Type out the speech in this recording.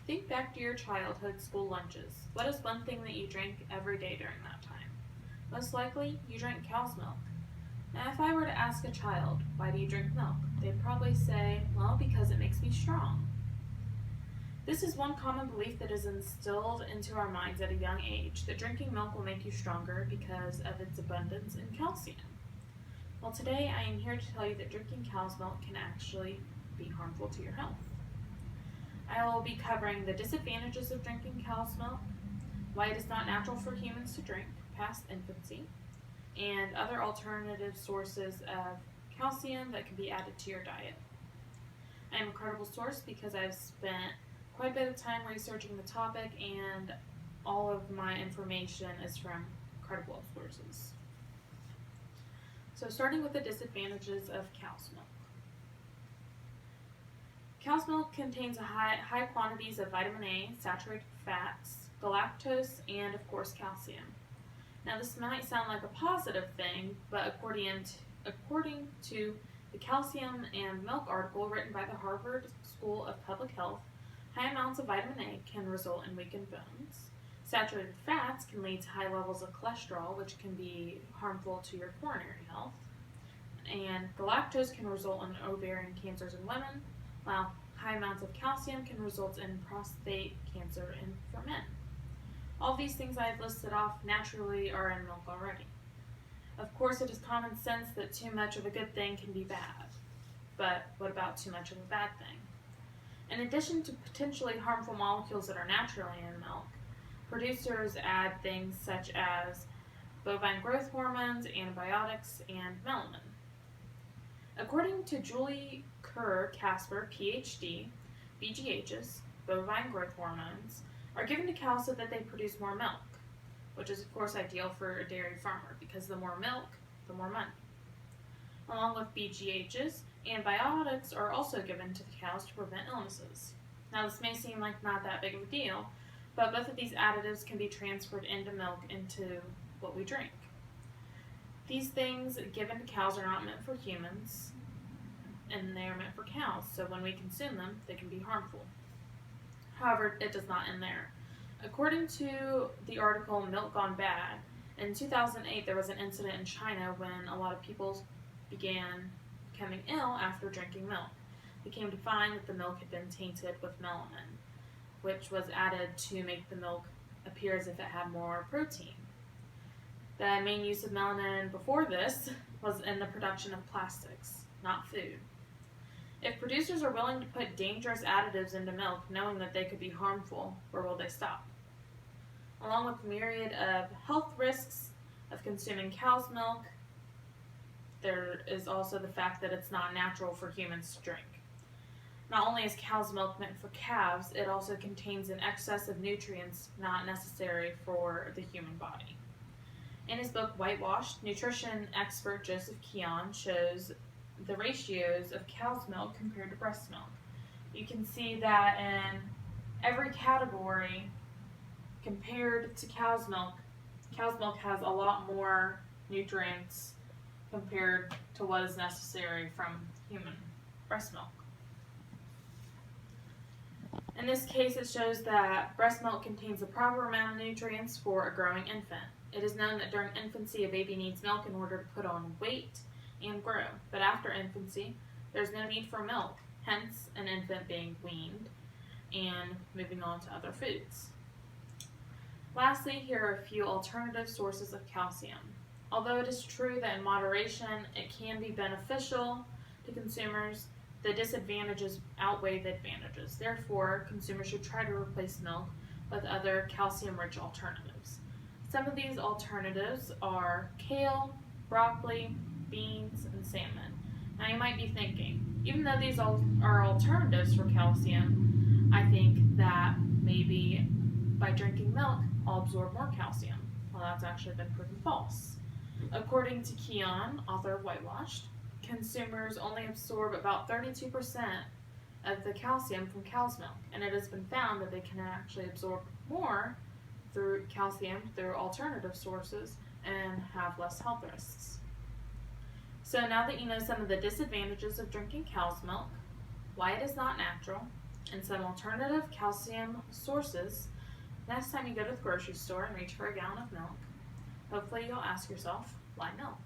Think back to your childhood school lunches. What is one thing that you drank every day during that time? Most likely, you drank cow's milk. Now, if I were to ask a child, why do you drink milk? They'd probably say, well, because it makes me strong. This is one common belief that is instilled into our minds at a young age, that drinking milk will make you stronger because of its abundance in calcium. Well, today I am here to tell you that drinking cow's milk can actually be harmful to your health. I will be covering the disadvantages of drinking cow's milk, why it is not natural for humans to drink past infancy, and other alternative sources of calcium that can be added to your diet. I am a credible source because I've spent quite a bit of time researching the topic, and all of my information is from credible sources. So starting with the disadvantages of cow's milk. Cow's milk contains high quantities of vitamin A, saturated fats, galactose, and of course calcium. Now this might sound like a positive thing, but according to the Calcium and Milk article written by the Harvard School of Public Health, high amounts of vitamin A can result in weakened bones. Saturated fats can lead to high levels of cholesterol, which can be harmful to your coronary health. And galactose can result in ovarian cancers in women, while high amounts of calcium can result in prostate cancer for men. All these things I've listed off naturally are in milk already. Of course, it is common sense that too much of a good thing can be bad. But what about too much of a bad thing? In addition to potentially harmful molecules that are naturally in milk, producers add things such as bovine growth hormones, antibiotics, and melanin. According to Julie Kerr-Casper, PhD, BGHs, bovine growth hormones, are given to cows so that they produce more milk, which is of course ideal for a dairy farmer because the more milk, the more money. Along with BGHs, antibiotics are also given to the cows to prevent illnesses. Now this may seem like not that big of a deal, but both of these additives can be transferred into milk into what we drink. These things given to cows are not meant for humans, and they are meant for cows, so when we consume them, they can be harmful. However, it does not end there. According to the article Milk Gone Bad, in 2008 there was an incident in China when a lot of people began becoming ill after drinking milk. They came to find that the milk had been tainted with melanin, which was added to make the milk appear as if it had more protein. The main use of melanin before this was in the production of plastics, not food. If producers are willing to put dangerous additives into milk, knowing that they could be harmful, where will they stop? Along with the myriad of health risks of consuming cow's milk, there is also the fact that it's not natural for humans to drink. Not only is cow's milk meant for calves, it also contains an excess of nutrients not necessary for the human body. In his book Whitewashed, nutrition expert Joseph Keon shows the ratios of cow's milk compared to breast milk. You can see that in every category compared to cow's milk has a lot more nutrients compared to what is necessary from human breast milk. In this case, it shows that breast milk contains the proper amount of nutrients for a growing infant. It is known that during infancy, a baby needs milk in order to put on weight and grow, but after infancy, there's no need for milk, hence an infant being weaned and moving on to other foods. Lastly, here are a few alternative sources of calcium. Although it is true that in moderation it can be beneficial to consumers, the disadvantages outweigh the advantages. Therefore, consumers should try to replace milk with other calcium-rich alternatives. Some of these alternatives are kale, broccoli, beans, and salmon. Now you might be thinking, even though these are alternatives for calcium, I think that maybe by drinking milk, I'll absorb more calcium. Well, that's actually been proven false. According to Keon, author of Whitewashed, consumers only absorb about 32% of the calcium from cow's milk, and it has been found that they can actually absorb more through calcium through alternative sources and have less health risks. So now that you know some of the disadvantages of drinking cow's milk, why it is not natural, and some alternative calcium sources next time you go to the grocery store and reach for a gallon of milk. Hopefully you'll ask yourself, why milk?